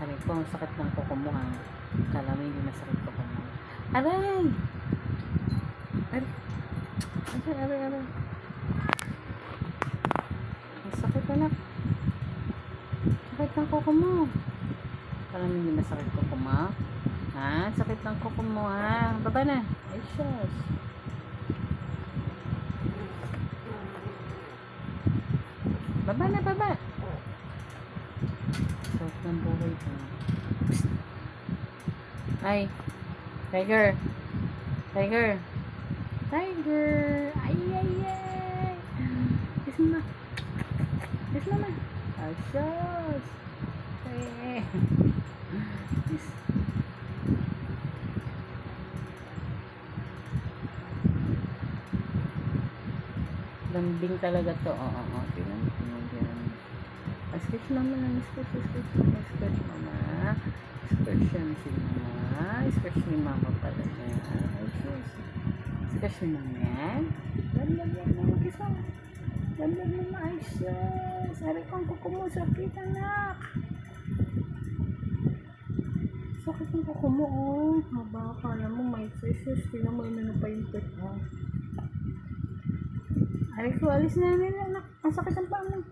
Sabi ko, ang sakit ng kuko mo ha. Kala mo hindi masakit kuko mo. Aray! Aray! Aray! Ang sakit anak. Sakit ng kuko mo. Kala mo hindi masakit kuko mo? Ha? Sakit ng kuko mo ha. Baba na. Ay, shush. Baba na, baba. Sakit ng buhay ko. Ay. Tiger. Tiger. Ay. Kiss mo na. Kiss mo na. Ay, shush. Kiss. Lambing talaga to. Oo. Tingnan. Sketch mama na. Sketch mama. Sketch yan si mama. Sketch ni mama pala niya. Ay, sus. Sketch ni mama yan. Lamlag mama. Kiss mo. Lamlag mama. Ay, sus. Aray kong kuko mo. Sakit anak. Sakit ang kuko mo. Oh. Haba ka na mo. May sus. Tingnan mo na pa yung pet mo. Aray ko. Alis na nila anak. Ang sakit ang paa mo.